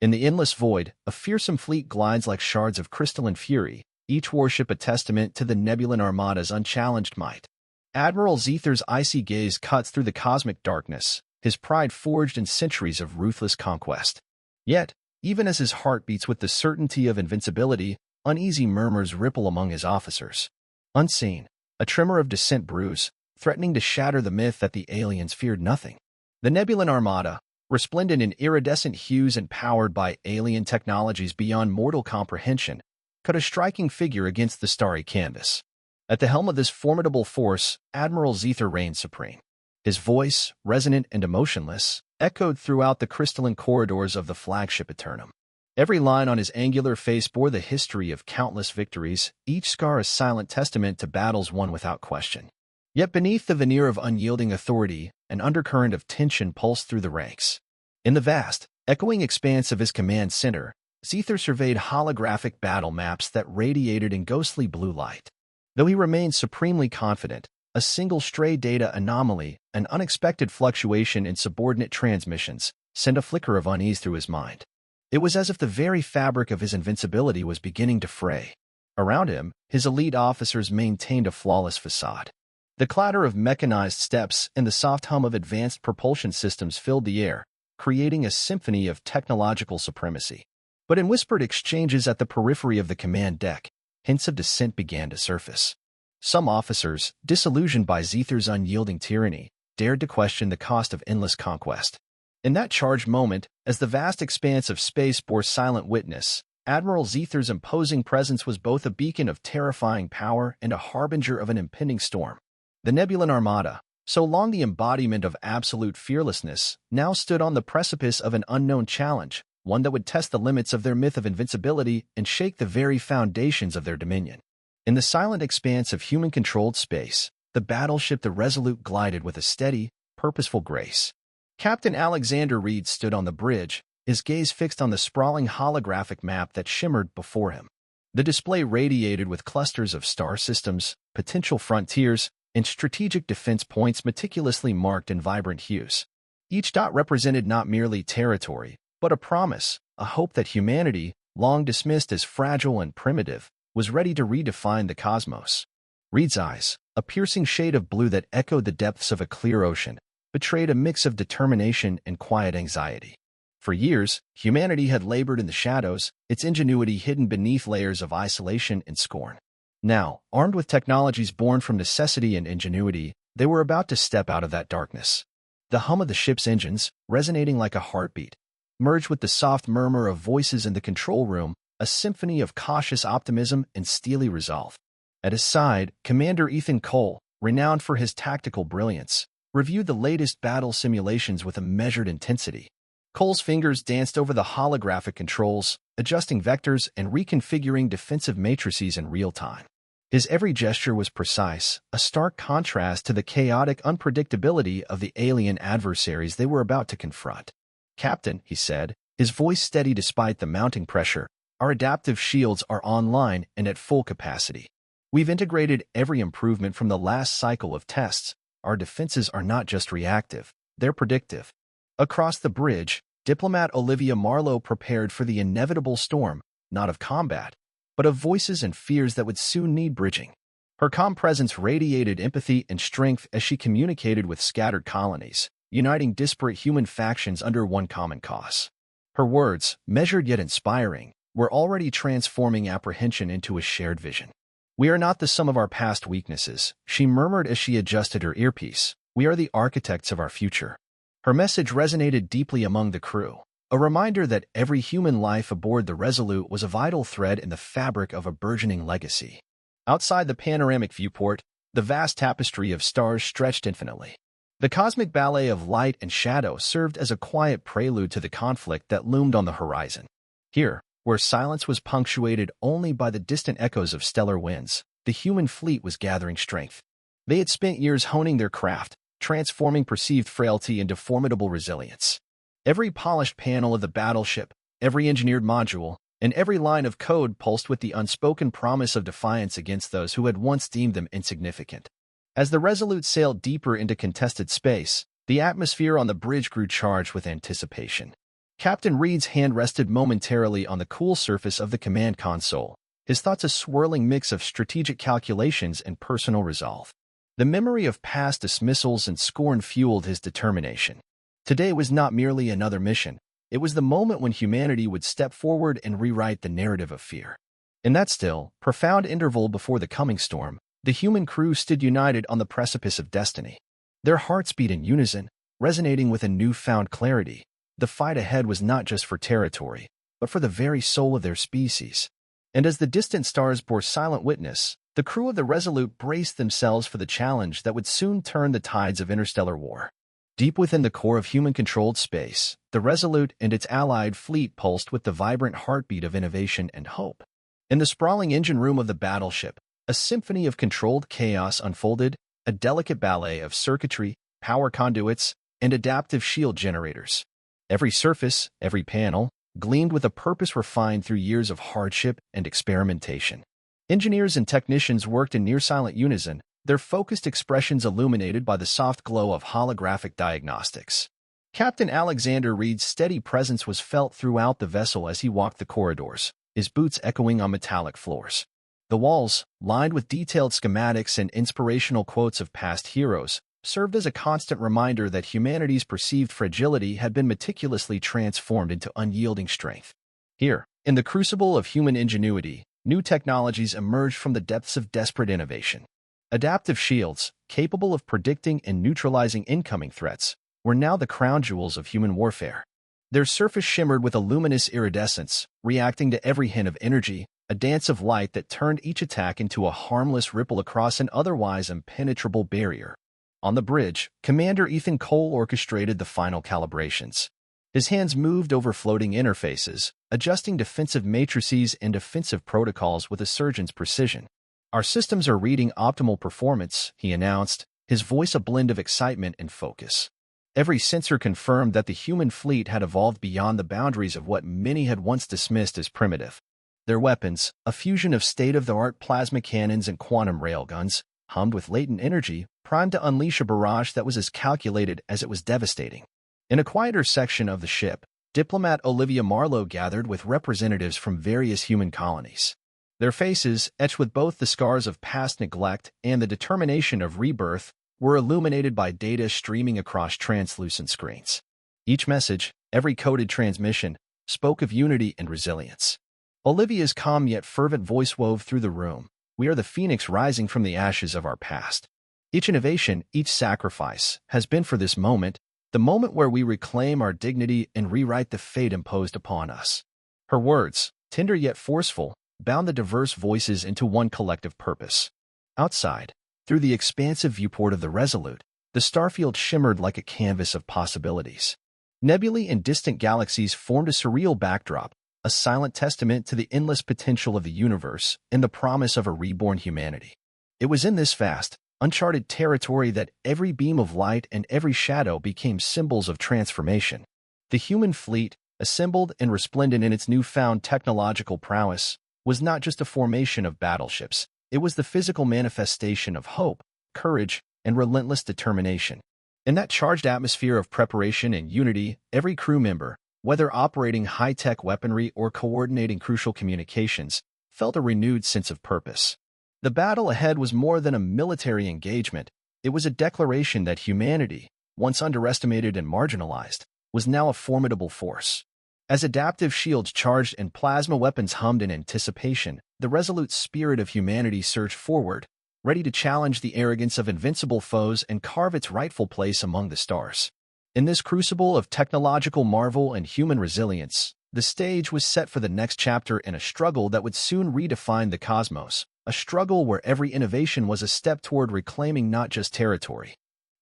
In the endless void, a fearsome fleet glides like shards of crystalline fury, each warship a testament to the Nebulan Armada's unchallenged might. Admiral Zether's icy gaze cuts through the cosmic darkness, his pride forged in centuries of ruthless conquest. Yet, even as his heart beats with the certainty of invincibility, uneasy murmurs ripple among his officers. Unseen, a tremor of dissent brews, threatening to shatter the myth that the aliens feared nothing. The Nebulan Armada, resplendent in iridescent hues and powered by alien technologies beyond mortal comprehension, cut a striking figure against the starry canvas. At the helm of this formidable force, Admiral Zether reigned supreme. His voice, resonant and emotionless, echoed throughout the crystalline corridors of the flagship Eternum. Every line on his angular face bore the history of countless victories, each scar a silent testament to battles won without question. Yet beneath the veneer of unyielding authority, an undercurrent of tension pulsed through the ranks. In the vast, echoing expanse of his command center, Zether surveyed holographic battle maps that radiated in ghostly blue light. Though he remained supremely confident, a single stray data anomaly, an unexpected fluctuation in subordinate transmissions, sent a flicker of unease through his mind. It was as if the very fabric of his invincibility was beginning to fray. Around him, his elite officers maintained a flawless facade. The clatter of mechanized steps and the soft hum of advanced propulsion systems filled the air, creating a symphony of technological supremacy. But in whispered exchanges at the periphery of the command deck, hints of dissent began to surface. Some officers, disillusioned by Zether's unyielding tyranny, dared to question the cost of endless conquest. In that charged moment, as the vast expanse of space bore silent witness, Admiral Zether's imposing presence was both a beacon of terrifying power and a harbinger of an impending storm. The Nebulan Armada, so long the embodiment of absolute fearlessness, now stood on the precipice of an unknown challenge, one that would test the limits of their myth of invincibility and shake the very foundations of their dominion. In the silent expanse of human-controlled space, the battleship the Resolute glided with a steady, purposeful grace. Captain Alexander Reed stood on the bridge, his gaze fixed on the sprawling holographic map that shimmered before him. The display radiated with clusters of star systems, potential frontiers, and strategic defense points meticulously marked in vibrant hues. Each dot represented not merely territory, but a promise, a hope that humanity, long dismissed as fragile and primitive, was ready to redefine the cosmos. Reed's eyes, a piercing shade of blue that echoed the depths of a clear ocean, betrayed a mix of determination and quiet anxiety. For years, humanity had labored in the shadows, its ingenuity hidden beneath layers of isolation and scorn. Now, armed with technologies born from necessity and ingenuity, they were about to step out of that darkness. The hum of the ship's engines, resonating like a heartbeat, merged with the soft murmur of voices in the control room, a symphony of cautious optimism and steely resolve. At his side, Commander Ethan Cole, renowned for his tactical brilliance, reviewed the latest battle simulations with a measured intensity. Cole's fingers danced over the holographic controls, adjusting vectors and reconfiguring defensive matrices in real time. His every gesture was precise, a stark contrast to the chaotic unpredictability of the alien adversaries they were about to confront. "Captain," he said, his voice steady despite the mounting pressure, "our adaptive shields are online and at full capacity. We've integrated every improvement from the last cycle of tests. Our defenses are not just reactive, they're predictive." Across the bridge, diplomat Olivia Marlowe prepared for the inevitable storm, not of combat, but of voices and fears that would soon need bridging. Her calm presence radiated empathy and strength as she communicated with scattered colonies, uniting disparate human factions under one common cause. Her words, measured yet inspiring, were already transforming apprehension into a shared vision. "We are not the sum of our past weaknesses," she murmured as she adjusted her earpiece. "We are the architects of our future." Her message resonated deeply among the crew, a reminder that every human life aboard the Resolute was a vital thread in the fabric of a burgeoning legacy. Outside the panoramic viewport, the vast tapestry of stars stretched infinitely. The cosmic ballet of light and shadow served as a quiet prelude to the conflict that loomed on the horizon. Here, where silence was punctuated only by the distant echoes of stellar winds, the human fleet was gathering strength. They had spent years honing their craft, transforming perceived frailty into formidable resilience. Every polished panel of the battleship, every engineered module, and every line of code pulsed with the unspoken promise of defiance against those who had once deemed them insignificant. As the Resolute sailed deeper into contested space, the atmosphere on the bridge grew charged with anticipation. Captain Reed's hand rested momentarily on the cool surface of the command console, his thoughts a swirling mix of strategic calculations and personal resolve. The memory of past dismissals and scorn fueled his determination. Today was not merely another mission. It was the moment when humanity would step forward and rewrite the narrative of fear. In that still, profound interval before the coming storm, the human crew stood united on the precipice of destiny. Their hearts beat in unison, resonating with a newfound clarity. The fight ahead was not just for territory, but for the very soul of their species. And as the distant stars bore silent witness, the crew of the Resolute braced themselves for the challenge that would soon turn the tides of interstellar war. Deep within the core of human-controlled space, the Resolute and its allied fleet pulsed with the vibrant heartbeat of innovation and hope. In the sprawling engine room of the battleship, a symphony of controlled chaos unfolded, a delicate ballet of circuitry, power conduits, and adaptive shield generators. Every surface, every panel, gleamed with a purpose refined through years of hardship and experimentation. Engineers and technicians worked in near-silent unison, their focused expressions illuminated by the soft glow of holographic diagnostics. Captain Alexander Reed's steady presence was felt throughout the vessel as he walked the corridors, his boots echoing on metallic floors. The walls, lined with detailed schematics and inspirational quotes of past heroes, served as a constant reminder that humanity's perceived fragility had been meticulously transformed into unyielding strength. Here, in the crucible of human ingenuity, new technologies emerged from the depths of desperate innovation. Adaptive shields, capable of predicting and neutralizing incoming threats, were now the crown jewels of human warfare. Their surface shimmered with a luminous iridescence, reacting to every hint of energy, a dance of light that turned each attack into a harmless ripple across an otherwise impenetrable barrier. On the bridge, Commander Ethan Cole orchestrated the final calibrations. His hands moved over floating interfaces, adjusting defensive matrices and offensive protocols with a surgeon's precision. "Our systems are reading optimal performance," he announced, his voice a blend of excitement and focus. Every sensor confirmed that the human fleet had evolved beyond the boundaries of what many had once dismissed as primitive. Their weapons, a fusion of state-of-the-art plasma cannons and quantum railguns, hummed with latent energy, primed to unleash a barrage that was as calculated as it was devastating. In a quieter section of the ship, diplomat Olivia Marlowe gathered with representatives from various human colonies. Their faces, etched with both the scars of past neglect and the determination of rebirth, were illuminated by data streaming across translucent screens. Each message, every coded transmission, spoke of unity and resilience. Olivia's calm yet fervent voice wove through the room. "We are the phoenix rising from the ashes of our past. Each innovation, each sacrifice, has been for this moment, the moment where we reclaim our dignity and rewrite the fate imposed upon us." Her words, tender yet forceful, bound the diverse voices into one collective purpose. Outside, through the expansive viewport of the Resolute, the starfield shimmered like a canvas of possibilities. Nebulae and distant galaxies formed a surreal backdrop, a silent testament to the endless potential of the universe and the promise of a reborn humanity. It was in this vast, uncharted territory that every beam of light and every shadow became symbols of transformation. The human fleet, assembled and resplendent in its newfound technological prowess, was not just a formation of battleships. It was the physical manifestation of hope, courage, and relentless determination. In that charged atmosphere of preparation and unity, every crew member, whether operating high-tech weaponry or coordinating crucial communications, felt a renewed sense of purpose. The battle ahead was more than a military engagement. It was a declaration that humanity, once underestimated and marginalized, was now a formidable force. As adaptive shields charged and plasma weapons hummed in anticipation, the resolute spirit of humanity surged forward, ready to challenge the arrogance of invincible foes and carve its rightful place among the stars. In this crucible of technological marvel and human resilience, the stage was set for the next chapter in a struggle that would soon redefine the cosmos, a struggle where every innovation was a step toward reclaiming not just territory,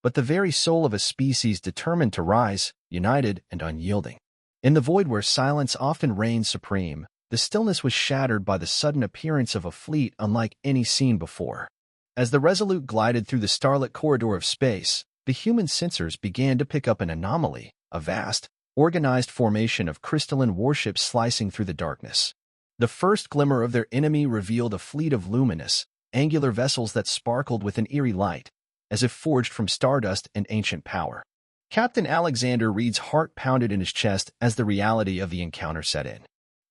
but the very soul of a species determined to rise, united and unyielding. In the void where silence often reigned supreme, the stillness was shattered by the sudden appearance of a fleet unlike any seen before. As the Resolute glided through the starlit corridor of space, the human sensors began to pick up an anomaly, a vast, organized formation of crystalline warships slicing through the darkness. The first glimmer of their enemy revealed a fleet of luminous, angular vessels that sparkled with an eerie light, as if forged from stardust and ancient power. Captain Alexander Reed's heart pounded in his chest as the reality of the encounter set in.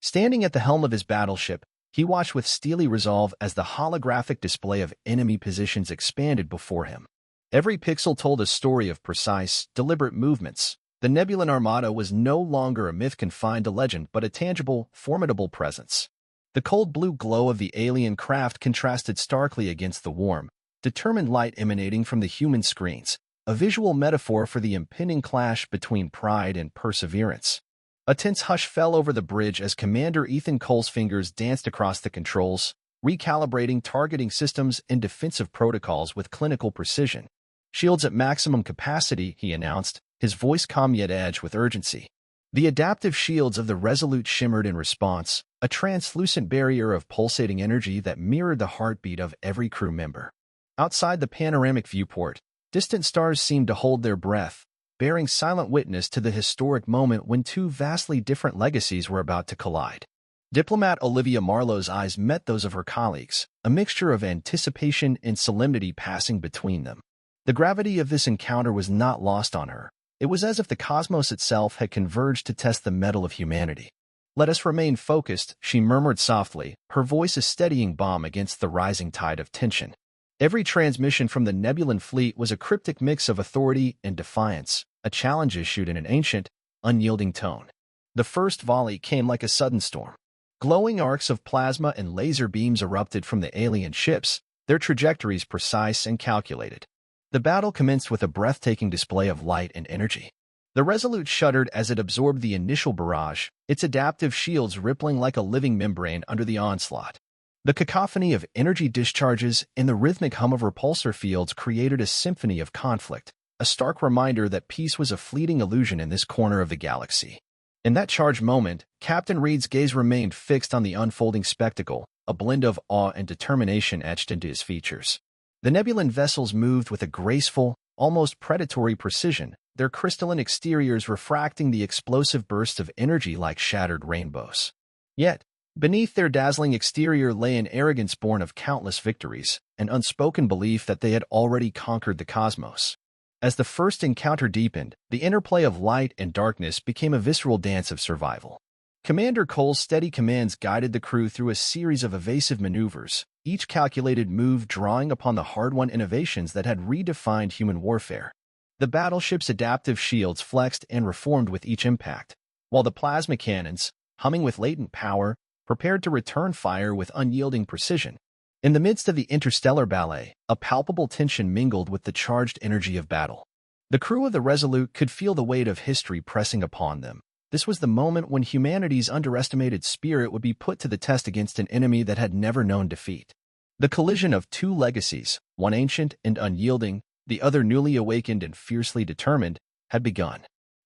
Standing at the helm of his battleship, he watched with steely resolve as the holographic display of enemy positions expanded before him. Every pixel told a story of precise, deliberate movements. The Nebulan Armada was no longer a myth confined to legend, but a tangible, formidable presence. The cold blue glow of the alien craft contrasted starkly against the warm, determined light emanating from the human screens, a visual metaphor for the impending clash between pride and perseverance. A tense hush fell over the bridge as Commander Ethan Cole's fingers danced across the controls, recalibrating targeting systems and defensive protocols with clinical precision. "Shields at maximum capacity," he announced, his voice calm yet edged with urgency. The adaptive shields of the Resolute shimmered in response, a translucent barrier of pulsating energy that mirrored the heartbeat of every crew member. Outside the panoramic viewport, distant stars seemed to hold their breath, bearing silent witness to the historic moment when two vastly different legacies were about to collide. Diplomat Olivia Marlowe's eyes met those of her colleagues, a mixture of anticipation and solemnity passing between them. The gravity of this encounter was not lost on her. It was as if the cosmos itself had converged to test the mettle of humanity. "Let us remain focused," she murmured softly, her voice a steadying balm against the rising tide of tension. Every transmission from the Nebulan fleet was a cryptic mix of authority and defiance, a challenge issued in an ancient, unyielding tone. The first volley came like a sudden storm. Glowing arcs of plasma and laser beams erupted from the alien ships, their trajectories precise and calculated. The battle commenced with a breathtaking display of light and energy. The Resolute shuddered as it absorbed the initial barrage, its adaptive shields rippling like a living membrane under the onslaught. The cacophony of energy discharges and the rhythmic hum of repulsor fields created a symphony of conflict, a stark reminder that peace was a fleeting illusion in this corner of the galaxy. In that charged moment, Captain Reed's gaze remained fixed on the unfolding spectacle, a blend of awe and determination etched into his features. The Nebulan vessels moved with a graceful, almost predatory precision, their crystalline exteriors refracting the explosive bursts of energy like shattered rainbows. Yet, beneath their dazzling exterior lay an arrogance born of countless victories, an unspoken belief that they had already conquered the cosmos. As the first encounter deepened, the interplay of light and darkness became a visceral dance of survival. Commander Cole's steady commands guided the crew through a series of evasive maneuvers, each calculated move drawing upon the hard-won innovations that had redefined human warfare. The battleship's adaptive shields flexed and reformed with each impact, while the plasma cannons, humming with latent power, prepared to return fire with unyielding precision. In the midst of the interstellar ballet, a palpable tension mingled with the charged energy of battle. The crew of the Resolute could feel the weight of history pressing upon them. This was the moment when humanity's underestimated spirit would be put to the test against an enemy that had never known defeat. The collision of two legacies, one ancient and unyielding, the other newly awakened and fiercely determined, had begun.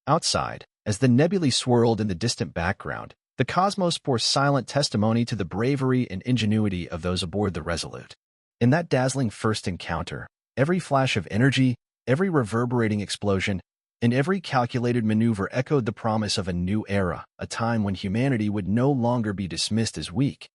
Outside, as the nebulae swirled in the distant background, the cosmos bore silent testimony to the bravery and ingenuity of those aboard the Resolute. In that dazzling first encounter, every flash of energy, every reverberating explosion, and every calculated maneuver echoed the promise of a new era, a time when humanity would no longer be dismissed as weak,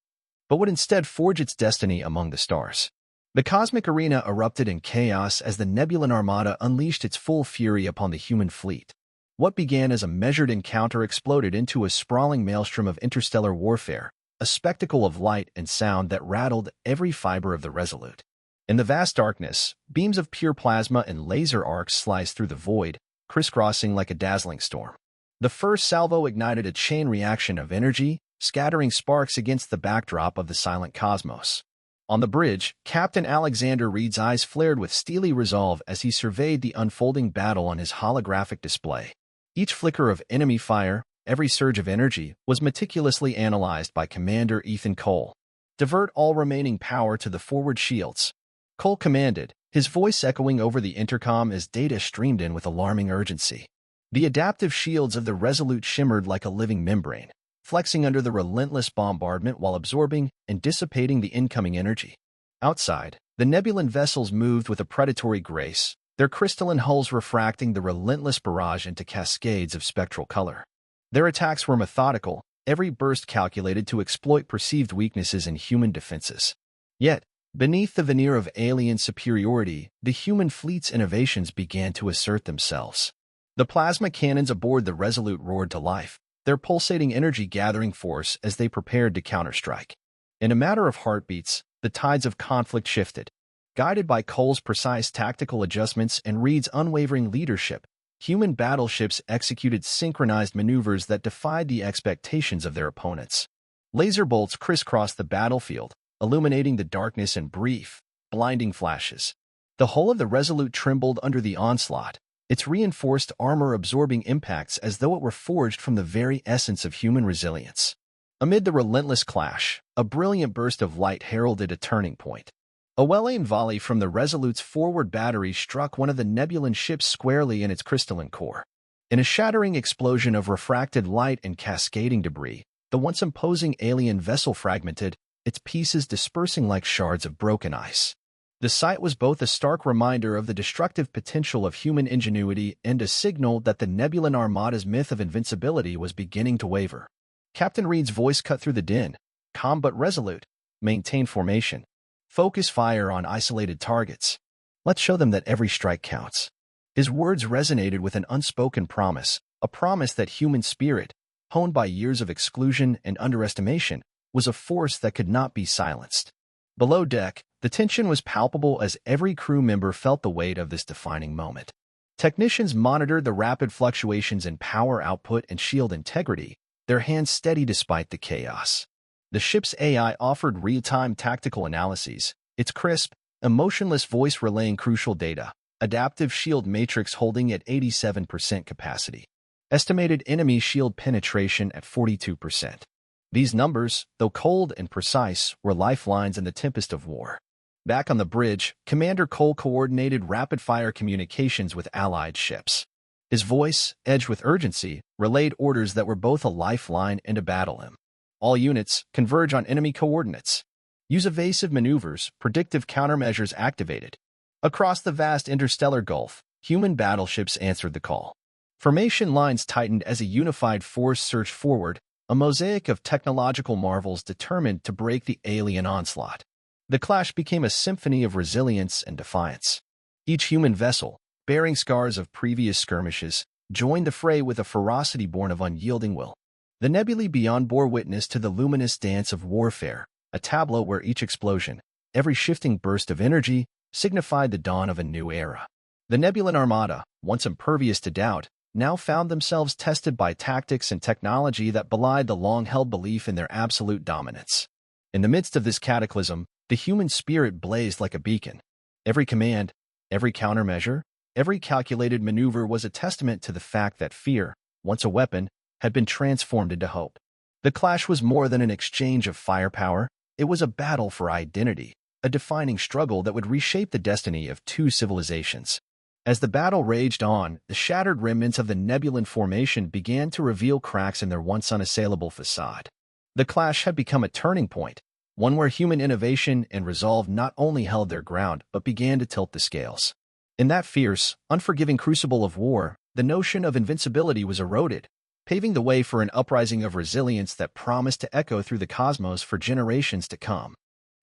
but would instead forge its destiny among the stars. The cosmic arena erupted in chaos as the Nebulan Armada unleashed its full fury upon the human fleet. What began as a measured encounter exploded into a sprawling maelstrom of interstellar warfare, a spectacle of light and sound that rattled every fiber of the Resolute. In the vast darkness, beams of pure plasma and laser arcs sliced through the void, crisscrossing like a dazzling storm. The first salvo ignited a chain reaction of energy, scattering sparks against the backdrop of the silent cosmos. On the bridge, Captain Alexander Reed's eyes flared with steely resolve as he surveyed the unfolding battle on his holographic display. Each flicker of enemy fire, every surge of energy, was meticulously analyzed by Commander Ethan Cole. "Divert all remaining power to the forward shields," Cole commanded, his voice echoing over the intercom as data streamed in with alarming urgency. The adaptive shields of the Resolute shimmered like a living membrane, flexing under the relentless bombardment while absorbing and dissipating the incoming energy. Outside, the Nebulan vessels moved with a predatory grace, their crystalline hulls refracting the relentless barrage into cascades of spectral color. Their attacks were methodical, every burst calculated to exploit perceived weaknesses in human defenses. Yet, beneath the veneer of alien superiority, the human fleet's innovations began to assert themselves. The plasma cannons aboard the Resolute roared to life, their pulsating energy gathering force as they prepared to counterstrike. In a matter of heartbeats, the tides of conflict shifted. Guided by Cole's precise tactical adjustments and Reed's unwavering leadership, human battleships executed synchronized maneuvers that defied the expectations of their opponents. Laser bolts crisscrossed the battlefield, illuminating the darkness in brief, blinding flashes. The hull of the Resolute trembled under the onslaught, its reinforced armor absorbing impacts as though it were forged from the very essence of human resilience. Amid the relentless clash, a brilliant burst of light heralded a turning point. A well-aimed volley from the Resolute's forward battery struck one of the Nebulan ships squarely in its crystalline core. In a shattering explosion of refracted light and cascading debris, the once imposing alien vessel fragmented, its pieces dispersing like shards of broken ice. The sight was both a stark reminder of the destructive potential of human ingenuity and a signal that the Nebulan Armada's myth of invincibility was beginning to waver. Captain Reed's voice cut through the din. Calm but resolute. Maintain formation. Focus fire on isolated targets. Let's show them that every strike counts. His words resonated with an unspoken promise, a promise that human spirit, honed by years of exclusion and underestimation, was a force that could not be silenced. Below deck, the tension was palpable as every crew member felt the weight of this defining moment. Technicians monitored the rapid fluctuations in power output and shield integrity, their hands steady despite the chaos. The ship's AI offered real-time tactical analyses, its crisp, emotionless voice relaying crucial data, adaptive shield matrix holding at 87% capacity, estimated enemy shield penetration at 42%. These numbers, though cold and precise, were lifelines in the tempest of war. Back on the bridge, Commander Cole coordinated rapid-fire communications with Allied ships. His voice, edged with urgency, relayed orders that were both a lifeline and a battle hymn. All units, converge on enemy coordinates. Use evasive maneuvers, predictive countermeasures activated. Across the vast interstellar gulf, human battleships answered the call. Formation lines tightened as a unified force surged forward, a mosaic of technological marvels determined to break the alien onslaught. The clash became a symphony of resilience and defiance. Each human vessel, bearing scars of previous skirmishes, joined the fray with a ferocity born of unyielding will. The nebulae beyond bore witness to the luminous dance of warfare, a tableau where each explosion, every shifting burst of energy, signified the dawn of a new era. The Nebulan Armada, once impervious to doubt, now found themselves tested by tactics and technology that belied the long-held belief in their absolute dominance. In the midst of this cataclysm, the human spirit blazed like a beacon. Every command, every countermeasure, every calculated maneuver was a testament to the fact that fear, once a weapon, had been transformed into hope. The clash was more than an exchange of firepower, it was a battle for identity, a defining struggle that would reshape the destiny of two civilizations. As the battle raged on, the shattered remnants of the Nebulan formation began to reveal cracks in their once unassailable facade. The clash had become a turning point, one where human innovation and resolve not only held their ground but began to tilt the scales. In that fierce, unforgiving crucible of war, the notion of invincibility was eroded, paving the way for an uprising of resilience that promised to echo through the cosmos for generations to come.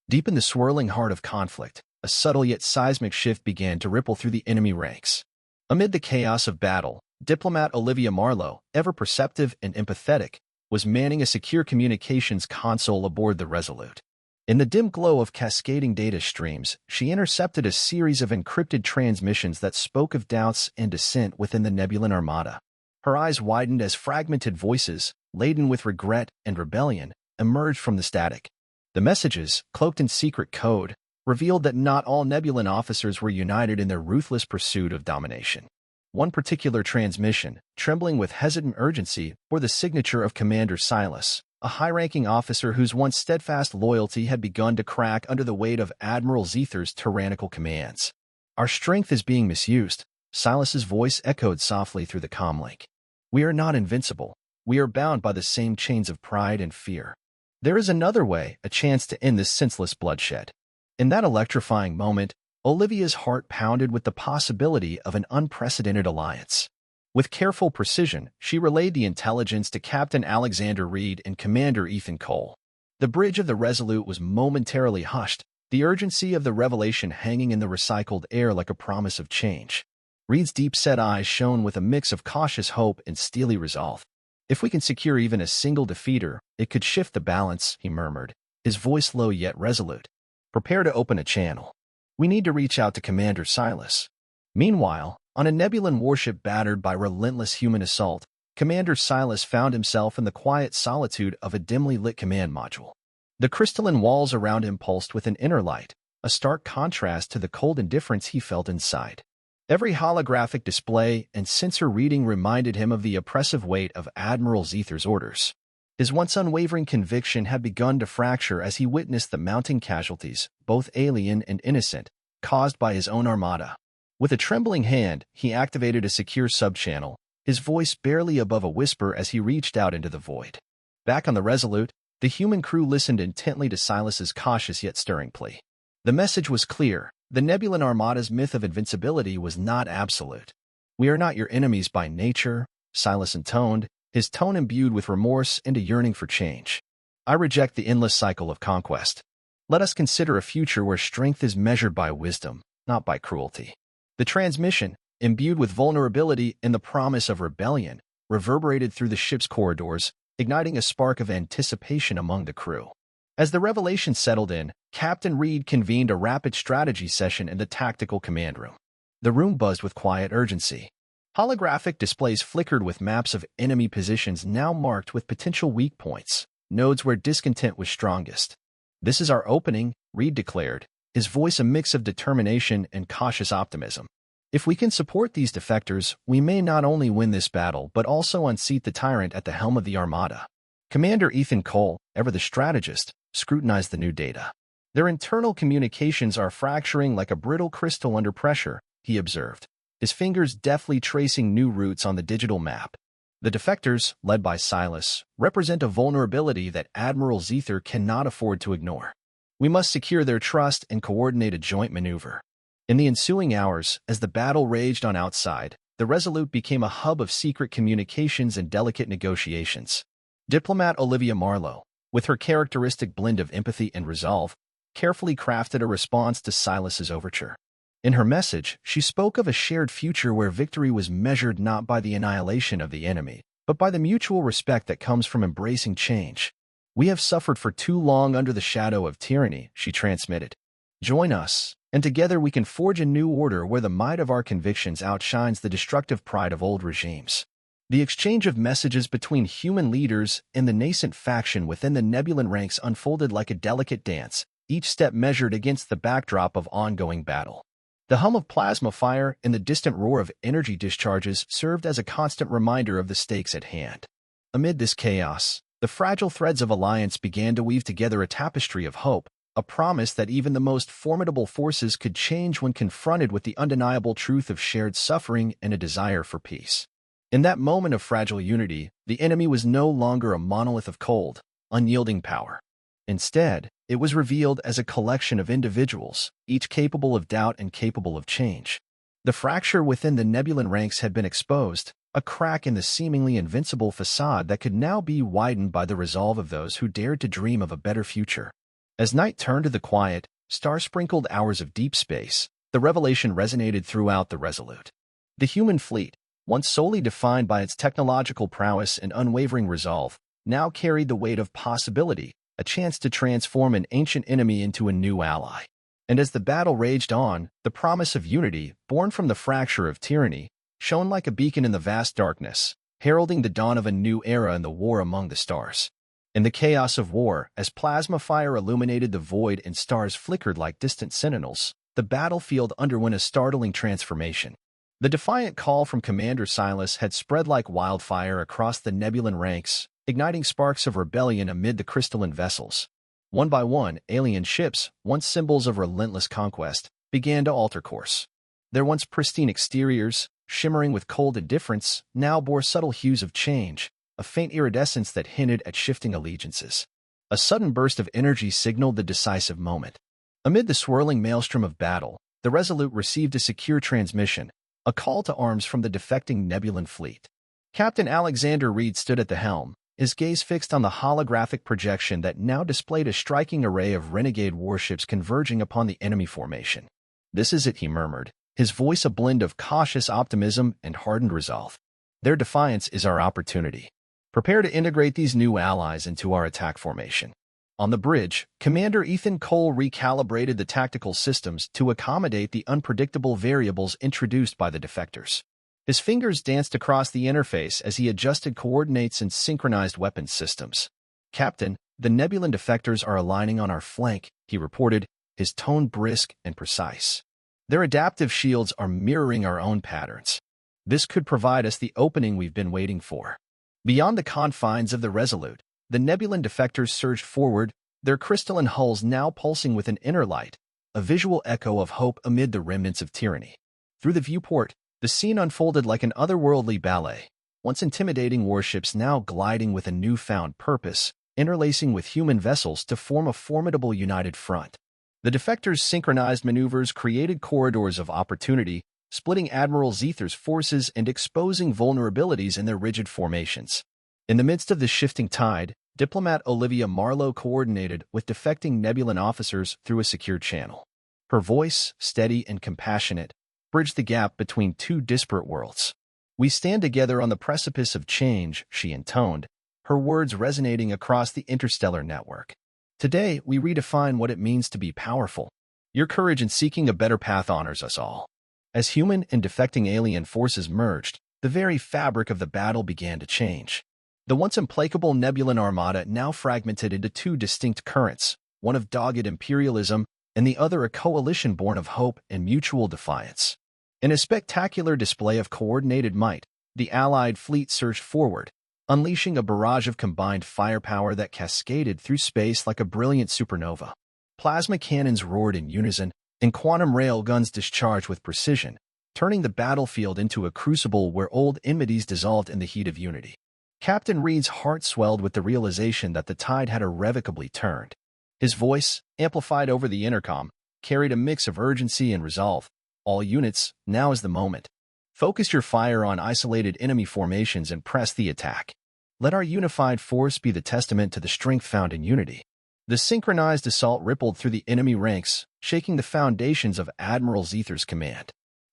Deep in the swirling heart of conflict, a subtle yet seismic shift began to ripple through the enemy ranks. Amid the chaos of battle, diplomat Olivia Marlowe, ever perceptive and empathetic, was manning a secure communications console aboard the Resolute. In the dim glow of cascading data streams, she intercepted a series of encrypted transmissions that spoke of doubts and dissent within the Nebulan Armada. Her eyes widened as fragmented voices, laden with regret and rebellion, emerged from the static. The messages, cloaked in secret code, revealed that not all Nebulan officers were united in their ruthless pursuit of domination. One particular transmission, trembling with hesitant urgency, bore the signature of Commander Silas, a high-ranking officer whose once steadfast loyalty had begun to crack under the weight of Admiral Zether's tyrannical commands. "Our strength is being misused," Silas's voice echoed softly through the comlink. "We are not invincible. We are bound by the same chains of pride and fear. There is another way, a chance to end this senseless bloodshed." In that electrifying moment, Olivia's heart pounded with the possibility of an unprecedented alliance. With careful precision, she relayed the intelligence to Captain Alexander Reed and Commander Ethan Cole. The bridge of the Resolute was momentarily hushed, the urgency of the revelation hanging in the recycled air like a promise of change. Reed's deep-set eyes shone with a mix of cautious hope and steely resolve. "If we can secure even a single defeater, it could shift the balance," he murmured, his voice low yet resolute. "Prepare to open a channel. We need to reach out to Commander Silas." Meanwhile, on a Nebulan warship battered by relentless human assault, Commander Silas found himself in the quiet solitude of a dimly lit command module. The crystalline walls around him pulsed with an inner light, a stark contrast to the cold indifference he felt inside. Every holographic display and sensor reading reminded him of the oppressive weight of Admiral Zether's orders. His once unwavering conviction had begun to fracture as he witnessed the mounting casualties, both alien and innocent, caused by his own armada. With a trembling hand, he activated a secure subchannel, his voice barely above a whisper as he reached out into the void. Back on the Resolute, the human crew listened intently to Silas's cautious yet stirring plea. The message was clear. The Nebulan Armada's myth of invincibility was not absolute. "We are not your enemies by nature," Silas intoned, his tone imbued with remorse and a yearning for change. "I reject the endless cycle of conquest. Let us consider a future where strength is measured by wisdom, not by cruelty." The transmission, imbued with vulnerability and the promise of rebellion, reverberated through the ship's corridors, igniting a spark of anticipation among the crew. As the revelation settled in, Captain Reed convened a rapid strategy session in the tactical command room. The room buzzed with quiet urgency. Holographic displays flickered with maps of enemy positions now marked with potential weak points, nodes where discontent was strongest. "This is our opening," Reed declared, his voice a mix of determination and cautious optimism. "If we can support these defectors, we may not only win this battle but also unseat the tyrant at the helm of the Armada." Commander Ethan Cole, ever the strategist, scrutinized the new data. "Their internal communications are fracturing like a brittle crystal under pressure," he observed, his fingers deftly tracing new routes on the digital map. "The defectors, led by Silas, represent a vulnerability that Admiral Zether cannot afford to ignore. We must secure their trust and coordinate a joint maneuver." In the ensuing hours, as the battle raged on outside, the Resolute became a hub of secret communications and delicate negotiations. Diplomat Olivia Marlowe, with her characteristic blend of empathy and resolve, carefully crafted a response to Silas's overture. In her message, she spoke of a shared future where victory was measured not by the annihilation of the enemy, but by the mutual respect that comes from embracing change. "We have suffered for too long under the shadow of tyranny," she transmitted. "Join us, and together we can forge a new order where the might of our convictions outshines the destructive pride of old regimes." The exchange of messages between human leaders and the nascent faction within the Nebulan ranks unfolded like a delicate dance, each step measured against the backdrop of ongoing battle. The hum of plasma fire and the distant roar of energy discharges served as a constant reminder of the stakes at hand. Amid this chaos, the fragile threads of alliance began to weave together a tapestry of hope, a promise that even the most formidable forces could change when confronted with the undeniable truth of shared suffering and a desire for peace. In that moment of fragile unity, the enemy was no longer a monolith of cold, unyielding power. Instead, it was revealed as a collection of individuals, each capable of doubt and capable of change. The fracture within the Nebulan ranks had been exposed, a crack in the seemingly invincible facade that could now be widened by the resolve of those who dared to dream of a better future. As night turned to the quiet, star-sprinkled hours of deep space, the revelation resonated throughout the Resolute. The human fleet, once solely defined by its technological prowess and unwavering resolve, now carried the weight of possibility, a chance to transform an ancient enemy into a new ally. And as the battle raged on, the promise of unity, born from the fracture of tyranny, shone like a beacon in the vast darkness, heralding the dawn of a new era in the war among the stars. In the chaos of war, as plasma fire illuminated the void and stars flickered like distant sentinels, the battlefield underwent a startling transformation. The defiant call from Commander Silas had spread like wildfire across the Nebulan ranks, igniting sparks of rebellion amid the crystalline vessels. One by one, alien ships, once symbols of relentless conquest, began to alter course. Their once pristine exteriors, shimmering with cold indifference, now bore subtle hues of change, a faint iridescence that hinted at shifting allegiances. A sudden burst of energy signaled the decisive moment. Amid the swirling maelstrom of battle, the Resolute received a secure transmission, a call to arms from the defecting Nebulan fleet. Captain Alexander Reed stood at the helm, his gaze fixed on the holographic projection that now displayed a striking array of renegade warships converging upon the enemy formation. "This is it," he murmured, his voice a blend of cautious optimism and hardened resolve. Their defiance is our opportunity. Prepare to integrate these new allies into our attack formation. On the bridge, Commander Ethan Cole recalibrated the tactical systems to accommodate the unpredictable variables introduced by the defectors. His fingers danced across the interface as he adjusted coordinates and synchronized weapons systems. "Captain, the Nebulan defectors are aligning on our flank," he reported, his tone brisk and precise. "Their adaptive shields are mirroring our own patterns. This could provide us the opening we've been waiting for." Beyond the confines of the Resolute, the Nebulan defectors surged forward, their crystalline hulls now pulsing with an inner light, a visual echo of hope amid the remnants of tyranny. Through the viewport, the scene unfolded like an otherworldly ballet, once intimidating warships now gliding with a newfound purpose, interlacing with human vessels to form a formidable united front. The defectors' synchronized maneuvers created corridors of opportunity, splitting Admiral Zether's forces and exposing vulnerabilities in their rigid formations. In the midst of the shifting tide, diplomat Olivia Marlowe coordinated with defecting Nebulan officers through a secure channel. Her voice, steady and compassionate, bridged the gap between two disparate worlds. "We stand together on the precipice of change," she intoned, her words resonating across the interstellar network. "Today, we redefine what it means to be powerful. Your courage in seeking a better path honors us all." As human and defecting alien forces merged, the very fabric of the battle began to change. The once implacable Nebulan armada now fragmented into two distinct currents, one of dogged imperialism and the other a coalition born of hope and mutual defiance. In a spectacular display of coordinated might, the Allied fleet surged forward, unleashing a barrage of combined firepower that cascaded through space like a brilliant supernova. Plasma cannons roared in unison, and quantum rail guns discharged with precision, turning the battlefield into a crucible where old enmities dissolved in the heat of unity. Captain Reed's heart swelled with the realization that the tide had irrevocably turned. His voice, amplified over the intercom, carried a mix of urgency and resolve. "All units, now is the moment. Focus your fire on isolated enemy formations and press the attack. Let our unified force be the testament to the strength found in unity." The synchronized assault rippled through the enemy ranks, shaking the foundations of Admiral Zether's command.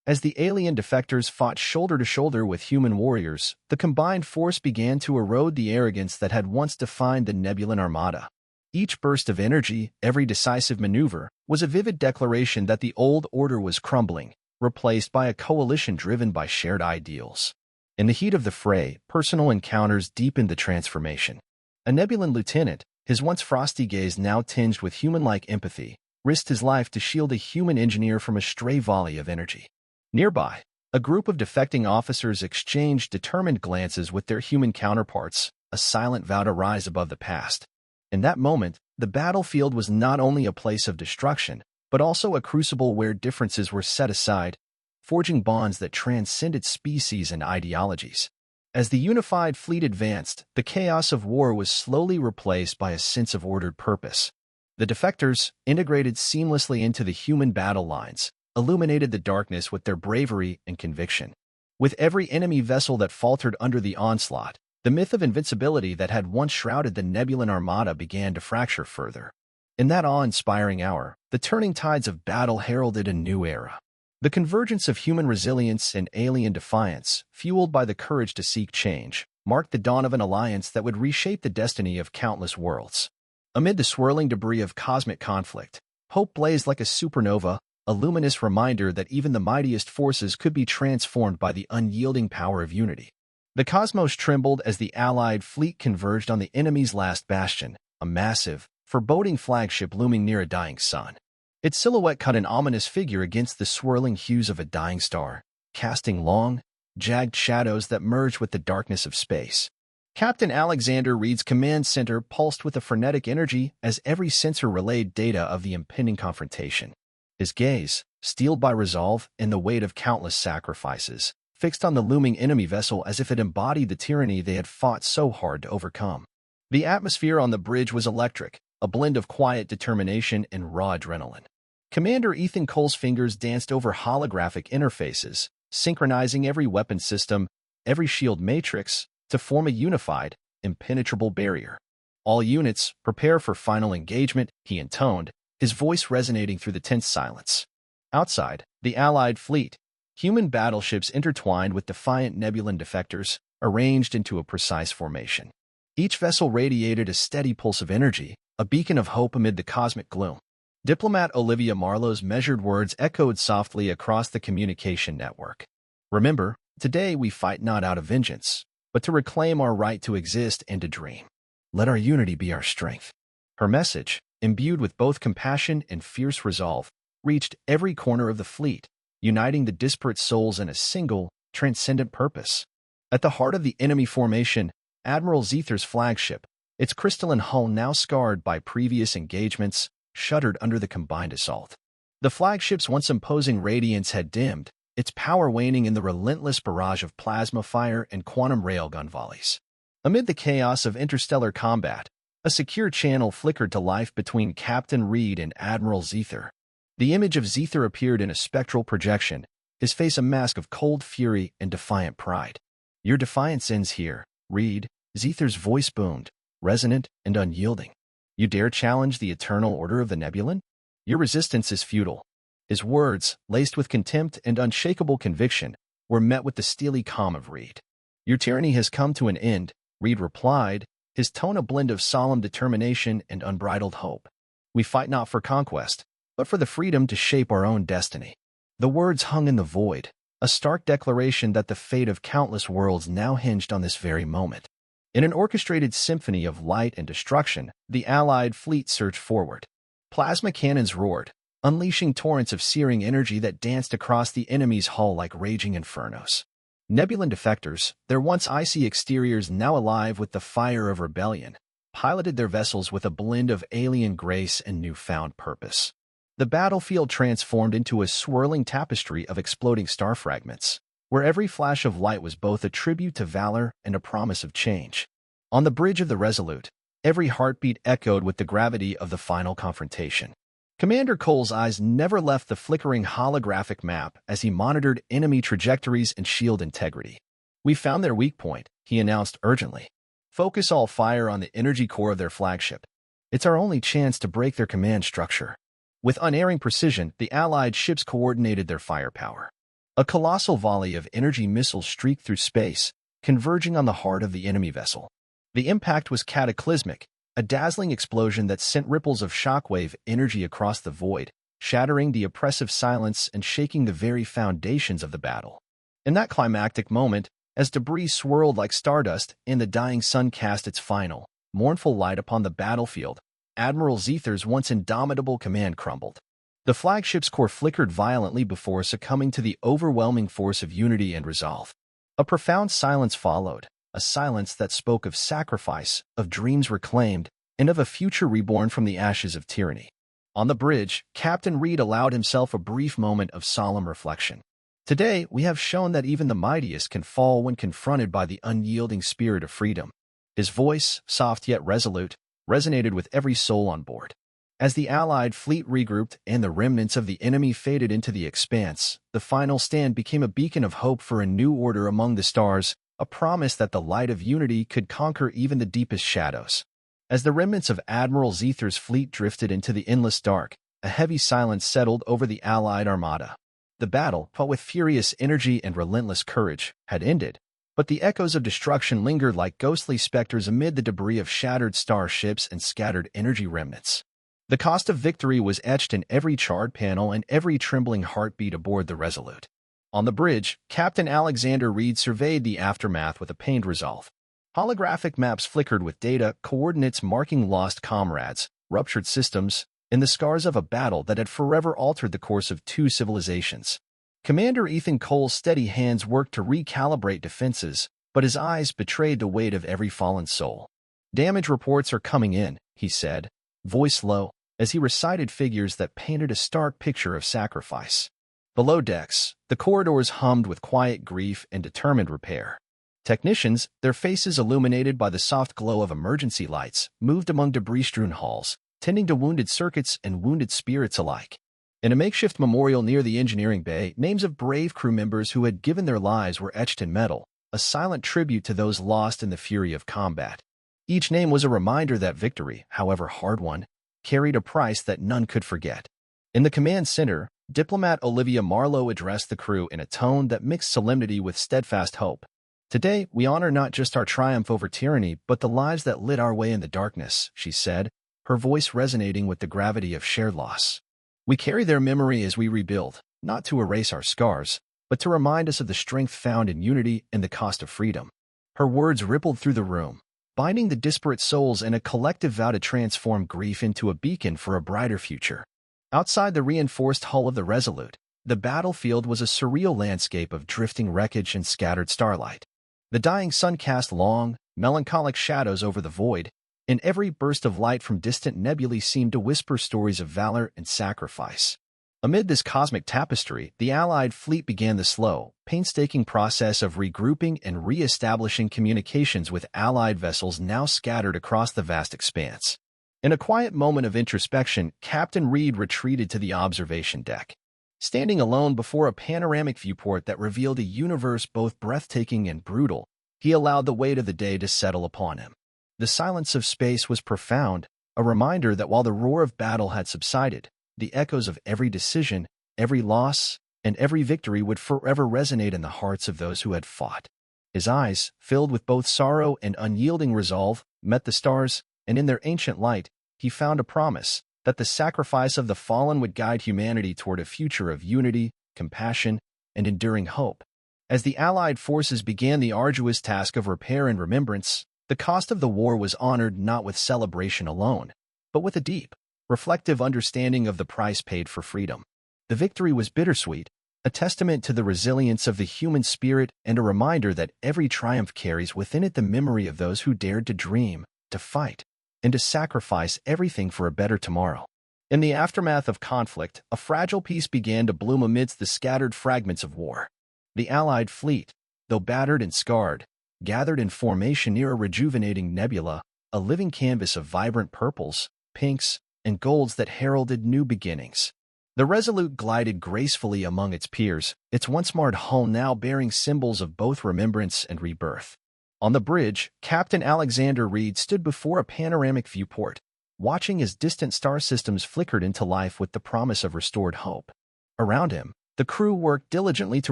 As the alien defectors fought shoulder to shoulder with human warriors, the combined force began to erode the arrogance that had once defined the Nebulan armada. Each burst of energy, every decisive maneuver, was a vivid declaration that the old order was crumbling, replaced by a coalition driven by shared ideals. In the heat of the fray, personal encounters deepened the transformation. A Nebulan lieutenant, his once frosty gaze now tinged with human-like empathy, risked his life to shield a human engineer from a stray volley of energy. Nearby, a group of defecting officers exchanged determined glances with their human counterparts, a silent vow to rise above the past. In that moment, the battlefield was not only a place of destruction, but also a crucible where differences were set aside, forging bonds that transcended species and ideologies. As the unified fleet advanced, the chaos of war was slowly replaced by a sense of ordered purpose. The defectors, integrated seamlessly into the human battle lines, illuminated the darkness with their bravery and conviction. With every enemy vessel that faltered under the onslaught, the myth of invincibility that had once shrouded the Nebulan armada began to fracture further. In that awe-inspiring hour, the turning tides of battle heralded a new era. The convergence of human resilience and alien defiance, fueled by the courage to seek change, marked the dawn of an alliance that would reshape the destiny of countless worlds. Amid the swirling debris of cosmic conflict, hope blazed like a supernova, a luminous reminder that even the mightiest forces could be transformed by the unyielding power of unity. The cosmos trembled as the Allied fleet converged on the enemy's last bastion, a massive, foreboding flagship looming near a dying sun. Its silhouette cut an ominous figure against the swirling hues of a dying star, casting long, jagged shadows that merged with the darkness of space. Captain Alexander Reed's command center pulsed with a frenetic energy as every sensor relayed data of the impending confrontation. His gaze, steeled by resolve and the weight of countless sacrifices, fixed on the looming enemy vessel as if it embodied the tyranny they had fought so hard to overcome. The atmosphere on the bridge was electric, a blend of quiet determination and raw adrenaline. Commander Ethan Cole's fingers danced over holographic interfaces, synchronizing every weapon system, every shield matrix, to form a unified, impenetrable barrier. "All units, prepare for final engagement," he intoned, his voice resonating through the tense silence. Outside, The Allied fleet, human battleships intertwined with defiant Nebulan defectors, arranged into a precise formation. Each vessel radiated a steady pulse of energy, a beacon of hope amid the cosmic gloom. Diplomat Olivia Marlowe's measured words echoed softly across the communication network. Remember, today we fight not out of vengeance, but to reclaim our right to exist and to dream. Let our unity be our strength. Her message, imbued with both compassion and fierce resolve, reached every corner of the fleet, uniting the disparate souls in a single, transcendent purpose. At the heart of the enemy formation, Admiral Zether's flagship, its crystalline hull now scarred by previous engagements, shuddered under the combined assault. The flagship's once imposing radiance had dimmed, its power waning in the relentless barrage of plasma fire and quantum railgun volleys. Amid the chaos of interstellar combat, a secure channel flickered to life between Captain Reed and Admiral Zether. The image of Zether appeared in a spectral projection, his face a mask of cold fury and defiant pride. "Your defiance ends here, Reed," Zether's voice boomed, resonant and unyielding. "You dare challenge the eternal order of the Nebulan? Your resistance is futile." His words, laced with contempt and unshakable conviction, were met with the steely calm of Reed. "Your tyranny has come to an end," Reed replied, his tone a blend of solemn determination and unbridled hope. "We fight not for conquest, but for the freedom to shape our own destiny." The words hung in the void, a stark declaration that the fate of countless worlds now hinged on this very moment. In an orchestrated symphony of light and destruction, the Allied fleet surged forward. Plasma cannons roared, unleashing torrents of searing energy that danced across the enemy's hull like raging infernos. Nebulan defectors, their once icy exteriors now alive with the fire of rebellion, piloted their vessels with a blend of alien grace and newfound purpose. The battlefield transformed into a swirling tapestry of exploding star fragments, where every flash of light was both a tribute to valor and a promise of change. On the bridge of the Resolute, every heartbeat echoed with the gravity of the final confrontation. Commander Cole's eyes never left the flickering holographic map as he monitored enemy trajectories and shield integrity. "We found their weak point," he announced urgently. "Focus all fire on the energy core of their flagship. It's our only chance to break their command structure." With unerring precision, the Allied ships coordinated their firepower. A colossal volley of energy missiles streaked through space, converging on the heart of the enemy vessel. The impact was cataclysmic, a dazzling explosion that sent ripples of shockwave energy across the void, shattering the oppressive silence and shaking the very foundations of the battle. In that climactic moment, as debris swirled like stardust and the dying sun cast its final, mournful light upon the battlefield, Admiral Zether's once indomitable command crumbled. The flagship's core flickered violently before succumbing to the overwhelming force of unity and resolve. A profound silence followed, a silence that spoke of sacrifice, of dreams reclaimed, and of a future reborn from the ashes of tyranny. On the bridge, Captain Reed allowed himself a brief moment of solemn reflection. "Today, we have shown that even the mightiest can fall when confronted by the unyielding spirit of freedom." His voice, soft yet resolute, resonated with every soul on board. As the Allied fleet regrouped and the remnants of the enemy faded into the expanse, the final stand became a beacon of hope for a new order among the stars, a promise that the light of unity could conquer even the deepest shadows. As the remnants of Admiral Zether's fleet drifted into the endless dark, a heavy silence settled over the Allied armada. The battle, fought with furious energy and relentless courage, had ended, but the echoes of destruction lingered like ghostly specters amid the debris of shattered starships and scattered energy remnants. The cost of victory was etched in every charred panel and every trembling heartbeat aboard the Resolute. On the bridge, Captain Alexander Reed surveyed the aftermath with a pained resolve. Holographic maps flickered with data, coordinates marking lost comrades, ruptured systems, and the scars of a battle that had forever altered the course of two civilizations. Commander Ethan Cole's steady hands worked to recalibrate defenses, but his eyes betrayed the weight of every fallen soul. "Damage reports are coming in," he said, voice low, as he recited figures that painted a stark picture of sacrifice. Below decks, the corridors hummed with quiet grief and determined repair. Technicians, their faces illuminated by the soft glow of emergency lights, moved among debris-strewn halls, tending to wounded circuits and wounded spirits alike. In a makeshift memorial near the engineering bay, names of brave crew members who had given their lives were etched in metal, a silent tribute to those lost in the fury of combat. Each name was a reminder that victory, however hard-won, carried a price that none could forget. In the command center, Diplomat Olivia Marlowe addressed the crew in a tone that mixed solemnity with steadfast hope. "Today, we honor not just our triumph over tyranny, but the lives that lit our way in the darkness," she said, her voice resonating with the gravity of shared loss. "We carry their memory as we rebuild, not to erase our scars, but to remind us of the strength found in unity and the cost of freedom." Her words rippled through the room, binding the disparate souls in a collective vow to transform grief into a beacon for a brighter future. Outside the reinforced hull of the Resolute, the battlefield was a surreal landscape of drifting wreckage and scattered starlight. The dying sun cast long, melancholic shadows over the void, and every burst of light from distant nebulae seemed to whisper stories of valor and sacrifice. Amid this cosmic tapestry, the Allied fleet began the slow, painstaking process of regrouping and re-establishing communications with Allied vessels now scattered across the vast expanse. In a quiet moment of introspection, Captain Reed retreated to the observation deck. Standing alone before a panoramic viewport that revealed a universe both breathtaking and brutal, he allowed the weight of the day to settle upon him. The silence of space was profound, a reminder that while the roar of battle had subsided, the echoes of every decision, every loss, and every victory would forever resonate in the hearts of those who had fought. His eyes, filled with both sorrow and unyielding resolve, met the stars, and in their ancient light, he found a promise that the sacrifice of the fallen would guide humanity toward a future of unity, compassion, and enduring hope. As the Allied forces began the arduous task of repair and remembrance, the cost of the war was honored not with celebration alone, but with a deep, reflective understanding of the price paid for freedom. The victory was bittersweet, a testament to the resilience of the human spirit and a reminder that every triumph carries within it the memory of those who dared to dream, to fight, and to sacrifice everything for a better tomorrow. In the aftermath of conflict, a fragile peace began to bloom amidst the scattered fragments of war. The Allied fleet, though battered and scarred, gathered in formation near a rejuvenating nebula, a living canvas of vibrant purples, pinks, and golds that heralded new beginnings. The Resolute glided gracefully among its peers, its once marred hull now bearing symbols of both remembrance and rebirth. On the bridge, Captain Alexander Reed stood before a panoramic viewport, watching as distant star systems flickered into life with the promise of restored hope. Around him, the crew worked diligently to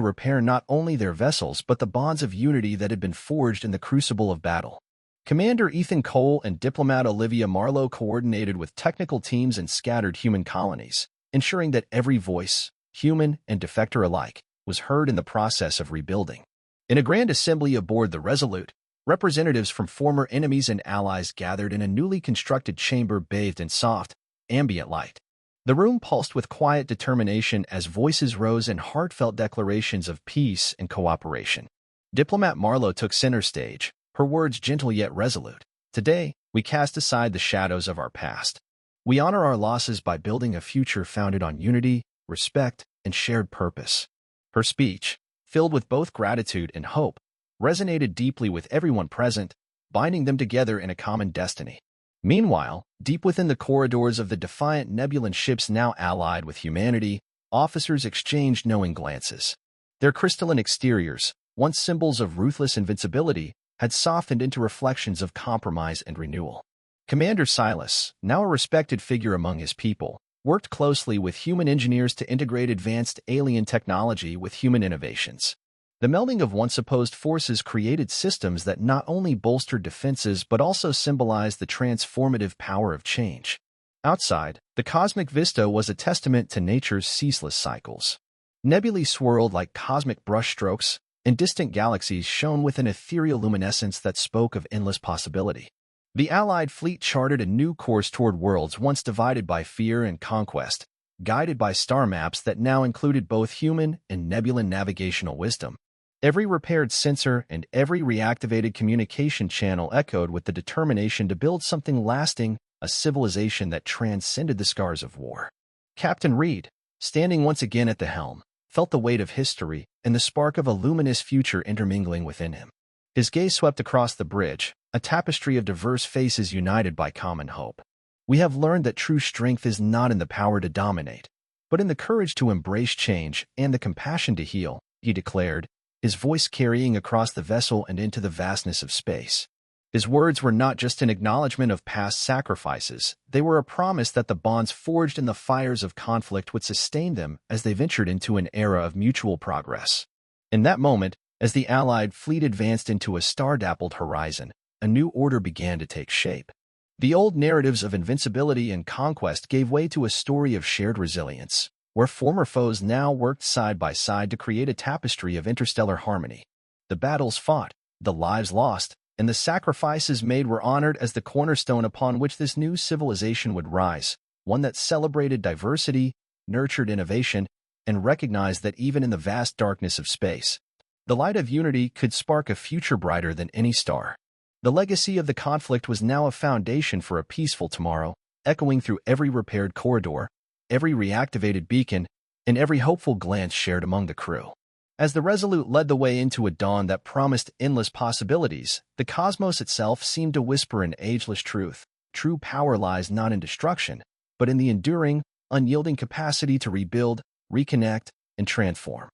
repair not only their vessels but the bonds of unity that had been forged in the crucible of battle. Commander Ethan Cole and Diplomat Olivia Marlowe coordinated with technical teams and scattered human colonies, ensuring that every voice, human and defector alike, was heard in the process of rebuilding. In a grand assembly aboard the Resolute, representatives from former enemies and allies gathered in a newly constructed chamber bathed in soft, ambient light. The room pulsed with quiet determination as voices rose in heartfelt declarations of peace and cooperation. Diplomat Marlowe took center stage, her words gentle yet resolute. "Today, we cast aside the shadows of our past. We honor our losses by building a future founded on unity, respect, and shared purpose." Her speech, filled with both gratitude and hope, resonated deeply with everyone present, binding them together in a common destiny. Meanwhile, deep within the corridors of the defiant Nebulan ships now allied with humanity, officers exchanged knowing glances. Their crystalline exteriors, once symbols of ruthless invincibility, had softened into reflections of compromise and renewal. Commander Silas, now a respected figure among his people, worked closely with human engineers to integrate advanced alien technology with human innovations. The melding of once opposed forces created systems that not only bolstered defenses but also symbolized the transformative power of change. Outside, the cosmic vista was a testament to nature's ceaseless cycles. Nebulae swirled like cosmic brushstrokes, and distant galaxies shone with an ethereal luminescence that spoke of endless possibility. The Allied fleet charted a new course toward worlds once divided by fear and conquest, guided by star maps that now included both human and Nebulan navigational wisdom. Every repaired sensor and every reactivated communication channel echoed with the determination to build something lasting, a civilization that transcended the scars of war. Captain Reed, standing once again at the helm, felt the weight of history and the spark of a luminous future intermingling within him. His gaze swept across the bridge, a tapestry of diverse faces united by common hope. "We have learned that true strength is not in the power to dominate, but in the courage to embrace change and the compassion to heal," he declared, his voice carrying across the vessel and into the vastness of space. His words were not just an acknowledgement of past sacrifices, they were a promise that the bonds forged in the fires of conflict would sustain them as they ventured into an era of mutual progress. In that moment, as the Allied fleet advanced into a star-dappled horizon, a new order began to take shape. The old narratives of invincibility and conquest gave way to a story of shared resilience, where former foes now worked side by side to create a tapestry of interstellar harmony. The battles fought, the lives lost, and the sacrifices made were honored as the cornerstone upon which this new civilization would rise, one that celebrated diversity, nurtured innovation, and recognized that even in the vast darkness of space, the light of unity could spark a future brighter than any star. The legacy of the conflict was now a foundation for a peaceful tomorrow, echoing through every repaired corridor, every reactivated beacon, and every hopeful glance shared among the crew. As the Resolute led the way into a dawn that promised endless possibilities, the cosmos itself seemed to whisper an ageless truth. True power lies not in destruction, but in the enduring, unyielding capacity to rebuild, reconnect, and transform.